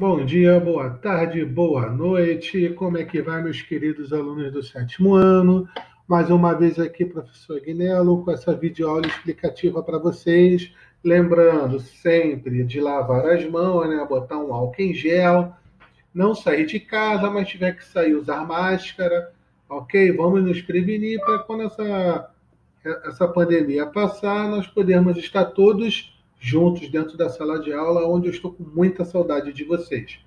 Bom dia, boa tarde, boa noite. Como é que vai, meus queridos alunos do sétimo ano? Mais uma vez aqui, professor Agnello, com essa videoaula explicativa para vocês. Lembrando sempre de lavar as mãos, né? Botar um álcool em gel, não sair de casa, mas tiver que sair, usar máscara, ok? Vamos nos prevenir para quando essa pandemia passar, nós podermos estar todos juntos dentro da sala de aula, onde eu estou com muita saudade de vocês.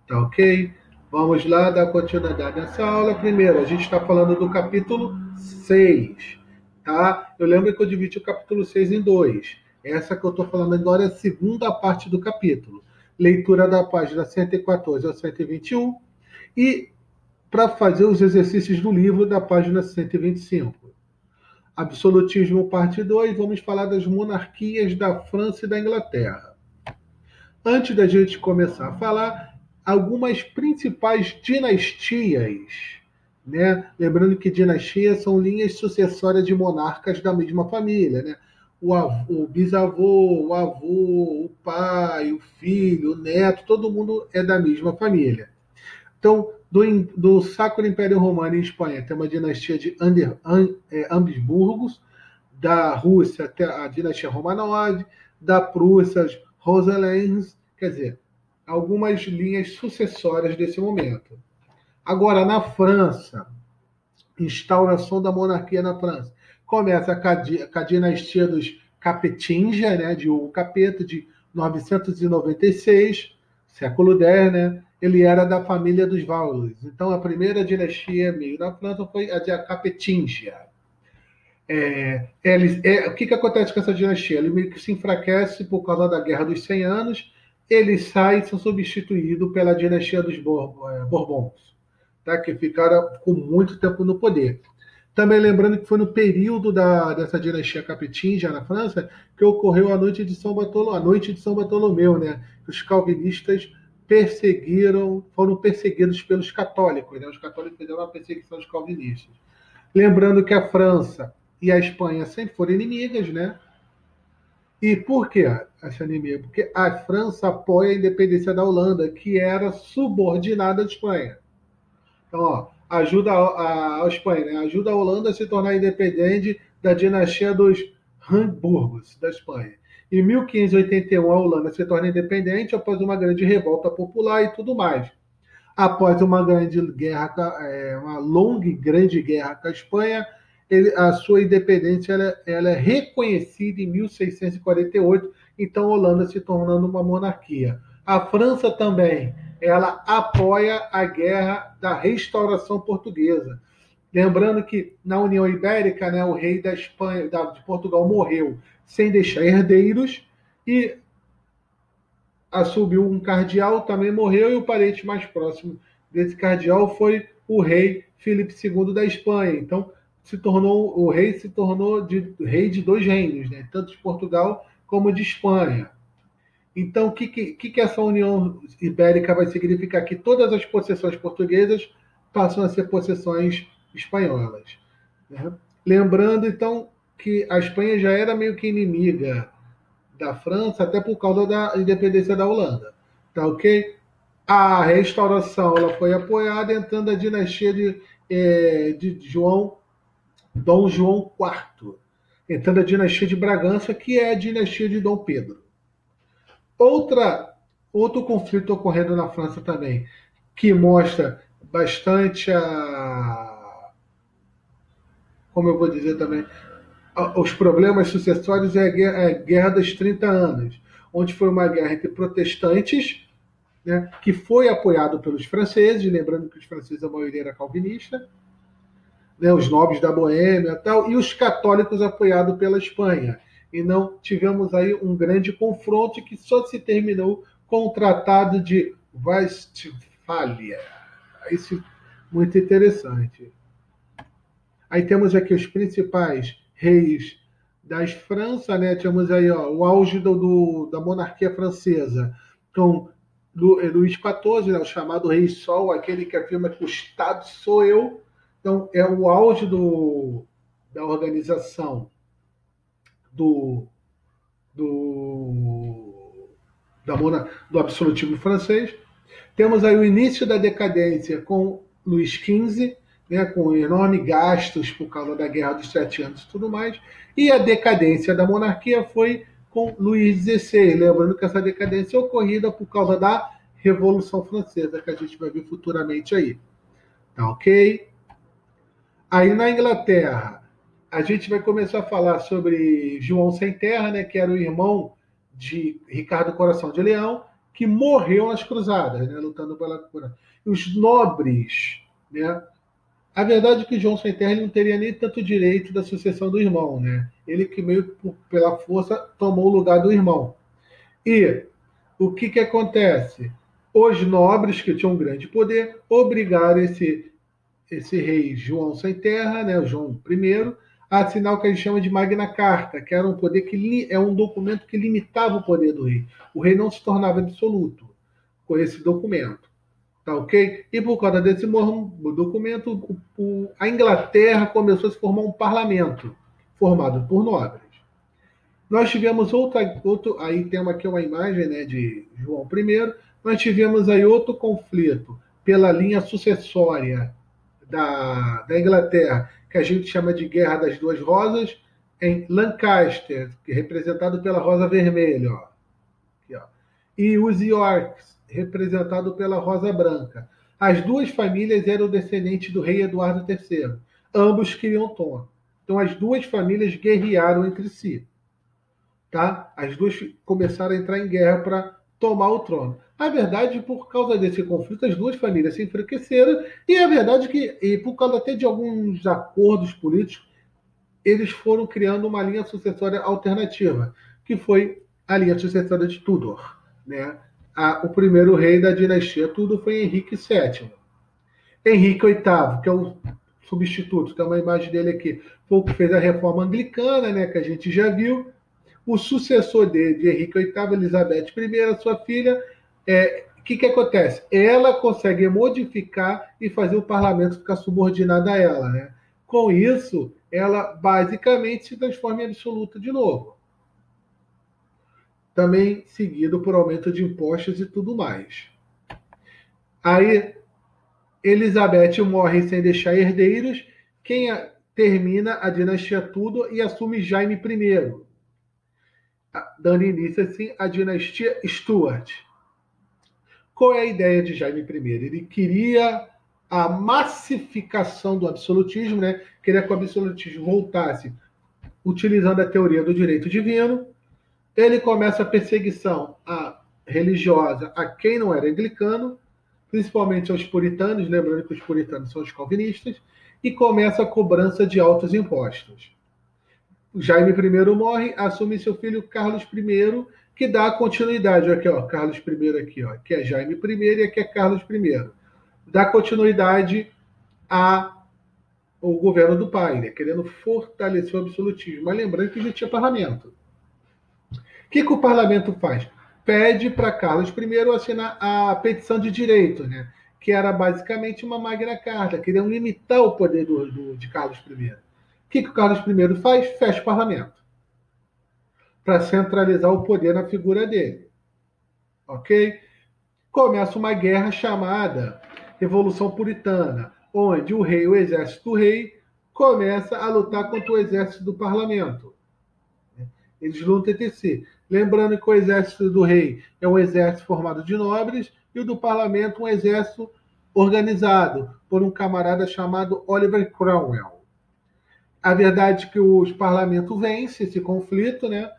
Tá ok? Vamos lá dar continuidade nessa aula. Primeiro, a gente está falando do capítulo 6, tá? Eu lembro que eu dividi o capítulo 6 em dois. Essa que eu estou falando agora é a segunda parte do capítulo. Leitura da página 114 ao 121 e para fazer os exercícios do livro da página 125. Absolutismo, parte 2, vamos falar das monarquias da França e da Inglaterra. Antes da gente começar a falar, algumas principais dinastias, né? Lembrando que dinastias são linhas sucessórias de monarcas da mesma família, né? O bisavô, o avô, o pai, o filho, o neto, todo mundo é da mesma família. Então, do Sacro Império Romano em Espanha, tem uma dinastia de Habsburgos, da Rússia até a dinastia Romanov, da Prússia, Hohenzollern, quer dizer, algumas linhas sucessórias desse momento. Agora, na França, instauração da monarquia na França. Começa com a dinastia dos Capetinga, né, de Hugo Capeta, de 996, século X, né? Ele era da família dos Valois. Então, a primeira dinastia meio da França foi a de Capetinga. O que acontece com essa dinastia? Ele meio que se enfraquece por causa da Guerra dos 100 Anos. Ele sai e são substituído pela dinastia dos Bourbons, tá? Que ficaram com muito tempo no poder. Também lembrando que foi no período dessa dinastia capetinga na França que ocorreu a noite de São Bartolomeu, né? Os calvinistas foram perseguidos pelos católicos, né? Os católicos fizeram uma perseguição aos calvinistas. Lembrando que a França e a Espanha sempre foram inimigas, né? E por que essa inimiga? Porque a França apoia a independência da Holanda, que era subordinada à Espanha. Então, ó, ajuda a Espanha, né? Ajuda a Holanda a se tornar independente da dinastia dos Habsburgos da Espanha. Em 1581, a Holanda se torna independente após uma grande revolta popular e tudo mais. Após uma grande guerra, uma longa e grande guerra com a Espanha, a sua independência ela é reconhecida em 1648, então a Holanda se tornando uma monarquia. A França também, ela apoia a guerra da restauração portuguesa. Lembrando que na União Ibérica, né, o rei da Espanha, de Portugal morreu sem deixar herdeiros e assumiu um cardeal, também morreu, e o parente mais próximo desse cardeal foi o rei Filipe II da Espanha. Então, o rei se tornou rei de dois reinos, né? Tanto de Portugal como de Espanha. Então, o que essa União Ibérica vai significar? Que todas as possessões portuguesas passam a ser possessões espanholas, né? Lembrando, então, que a Espanha já era meio que inimiga da França, até por causa da independência da Holanda. Tá ok? A restauração ela foi apoiada entrando a dinastia de Dom João IV, entrando a dinastia de Bragança, que é a dinastia de Dom Pedro. Outro conflito ocorrendo na França também, que mostra bastante como eu vou dizer também, os problemas sucessórios é a Guerra dos 30 Anos, onde foi uma guerra entre protestantes, né, que foi apoiado pelos franceses, lembrando que os franceses, a maioria era calvinista, né, os nobres da Boêmia e tal, e os católicos apoiados pela Espanha. E não tivemos aí um grande confronto que só se terminou com o Tratado de Westfália. Isso muito interessante. Aí temos aqui os principais reis das França, né? Temos aí ó, o auge da monarquia francesa, com Luís XIV, né? O chamado Rei Sol, aquele que afirma que o Estado sou eu. Então, é o auge da organização do, do, do absolutismo francês. Temos aí o início da decadência com Luís XV, né, com enormes gastos por causa da Guerra dos Sete Anos e tudo mais, e a decadência da monarquia foi com Luís XVI, lembrando que essa decadência é ocorrida por causa da Revolução Francesa, que a gente vai ver futuramente aí. Tá ok? Aí na Inglaterra, a gente vai começar a falar sobre João Sem Terra, né, que era o irmão de Ricardo Coração de Leão, que morreu nas cruzadas, né, lutando pela cura. Os nobres, né? A verdade é que João Sem Terra ele não teria nem tanto direito da sucessão do irmão, né? Ele que meio que pela força tomou o lugar do irmão. E o que que acontece? Os nobres que tinham um grande poder obrigaram esse rei João Sem Terra, né, o João I, a assinar o que a gente chama de Magna Carta, que era um poder que é um documento que limitava o poder do rei. O rei não se tornava absoluto com esse documento. Tá ok? E por causa desse documento, a Inglaterra começou a se formar um parlamento formado por nobres. Nós tivemos aí temos aqui uma imagem, né, de João I, nós tivemos aí outro conflito pela linha sucessória da Inglaterra, que a gente chama de Guerra das Duas Rosas, em Lancaster, que é representado pela Rosa Vermelha, ó. Aqui, ó. E os Yorks, representado pela Rosa Branca. As duas famílias eram descendentes do rei Eduardo III. Ambos queriam trono. Então as duas famílias guerrearam entre si. Tá? As duas começaram a entrar em guerra para tomar o trono. A verdade, por causa desse conflito, as duas famílias se enfraqueceram, e a verdade é que, e por causa até de alguns acordos políticos, eles foram criando uma linha sucessória alternativa, que foi a linha sucessória de Tudor. Né? O primeiro rei da dinastia Tudor foi Henrique VII. Henrique VIII, que é o substituto, tem uma imagem dele aqui, foi o que fez a reforma anglicana, né, que a gente já viu. O sucessor dele, de Henrique VIII, Elizabeth I, sua filha, o que acontece? Ela consegue modificar e fazer o parlamento ficar subordinado a ela. Né? Com isso, ela basicamente se transforma em absoluta de novo. Também seguido por aumento de impostos e tudo mais. Aí, Elizabeth morre sem deixar herdeiros. Quem termina a dinastia Tudor e assume Jaime I, dando início assim à dinastia Stuart. Qual é a ideia de Jaime I? Ele queria a massificação do absolutismo, né? Queria que o absolutismo voltasse utilizando a teoria do direito divino. Ele começa a perseguição religiosa a quem não era anglicano, principalmente aos puritanos, lembrando que os puritanos são os calvinistas, e começa a cobrança de altos impostos. Jaime I morre, assume seu filho Carlos I, que dá continuidade. Aqui, ó, Carlos I aqui, ó, que é Jaime I e aqui é Carlos I. Dá continuidade ao governo do pai, né, querendo fortalecer o absolutismo. Mas lembrando que já tinha parlamento. O que o parlamento faz? Pede para Carlos I assinar a petição de direito, né, que era basicamente uma Magna Carta, queriam limitar o poder de Carlos I. O que o Carlos I faz? Fecha o parlamento. Para centralizar o poder na figura dele. Ok? Começa uma guerra chamada Revolução Puritana, onde o exército do rei, começa a lutar contra o exército do parlamento. Eles lutam entre si. Lembrando que o exército do rei é um exército formado de nobres e o do parlamento um exército organizado por um camarada chamado Oliver Cromwell. A verdade é que o parlamento vence esse conflito, né?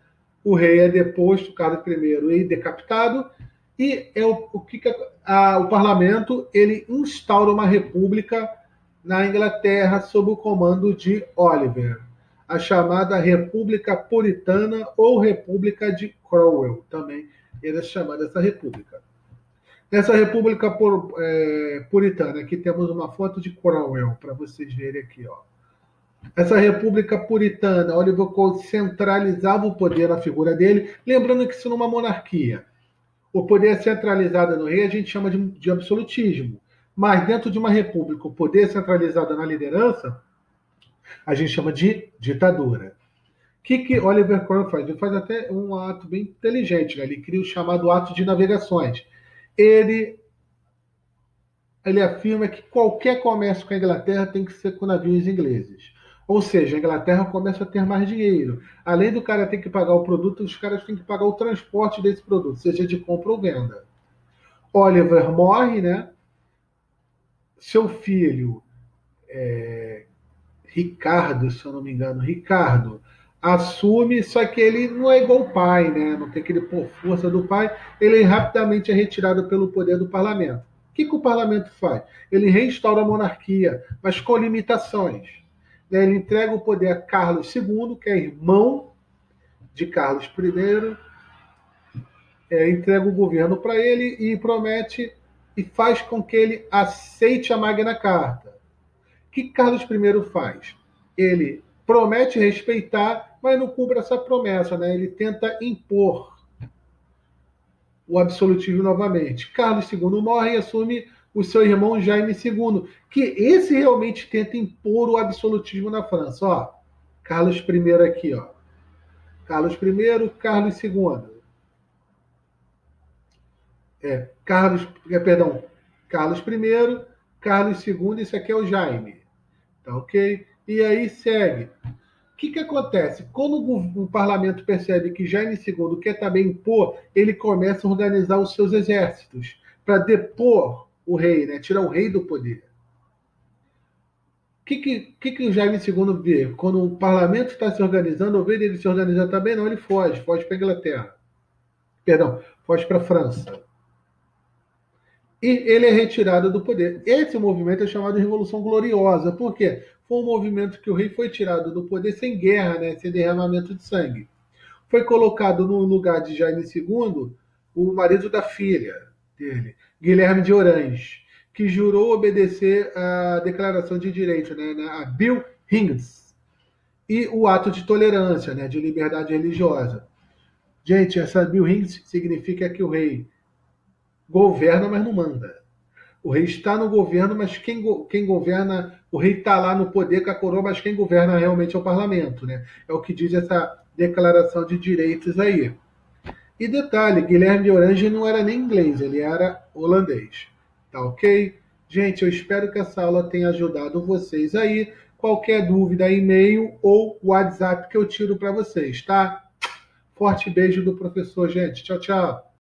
O rei é deposto, Carlos I, e decapitado, e o parlamento ele instaura uma república na Inglaterra sob o comando de Oliver, a chamada República Puritana ou República de Cromwell, também era chamada essa república. Nessa República Puritana, aqui temos uma foto de Cromwell, para vocês verem aqui, ó. Essa república puritana, Oliver Cromwell centralizava o poder na figura dele, lembrando que isso numa monarquia. O poder centralizado no rei a gente chama de absolutismo, mas dentro de uma república, o poder centralizado na liderança, a gente chama de ditadura. O que Oliver Cromwell faz? Ele faz até um ato bem inteligente, né? Ele cria o chamado ato de navegações. Ele ele afirma que qualquer comércio com a Inglaterra tem que ser com navios ingleses. Ou seja, a Inglaterra começa a ter mais dinheiro. Além do cara ter que pagar o produto, os caras têm que pagar o transporte desse produto, seja de compra ou venda. Oliver morre, né? Seu filho, Ricardo, se eu não me engano, Ricardo, assume, só que ele não é igual o pai, né? Não tem aquele por força do pai, ele rapidamente é retirado pelo poder do parlamento. O que o parlamento faz? Ele reinstaura a monarquia, mas com limitações. Né? Ele entrega o poder a Carlos II, que é irmão de Carlos I, entrega o governo para ele e promete e faz com que ele aceite a Magna Carta. O que Carlos I faz? Ele promete respeitar, mas não cumpre essa promessa, né? Ele tenta impor o absolutismo novamente. Carlos II morre e assume o seu irmão Jaime II, que esse realmente tenta impor o absolutismo na França. Ó, Carlos I aqui, ó. Carlos I, Carlos II. Perdão, Carlos I, Carlos II, esse aqui é o Jaime. Tá ok? E aí segue. O que acontece? Quando o parlamento percebe que Jaime II quer também impor, ele começa a organizar os seus exércitos para depor o rei, né? Tirar o rei do poder. O que o Jaime II vê? Quando o parlamento está se organizando, ao invés dele se organizar também, não, ele foge para a Inglaterra. Perdão, foge para a França. E ele é retirado do poder. Esse movimento é chamado de Revolução Gloriosa. Por quê? Foi um movimento que o rei foi tirado do poder sem guerra, né? Sem derramamento de sangue. Foi colocado no lugar de Jaime II o marido da filha dele, Guilherme de Orange, que jurou obedecer à Declaração de Direitos, né? A Bill Higgs, e o ato de tolerância, né? De liberdade religiosa. Gente, essa Bill Higgs significa que o rei governa, mas não manda. O rei está no governo, mas quem governa, o rei está lá no poder com a coroa, mas quem governa realmente é o parlamento, né? É o que diz essa declaração de direitos aí. E detalhe, Guilherme de Orange não era nem inglês, ele era holandês. Tá ok? Gente, eu espero que essa aula tenha ajudado vocês aí. Qualquer dúvida, e-mail ou WhatsApp que eu tiro para vocês, tá? Forte beijo do professor, gente. Tchau, tchau.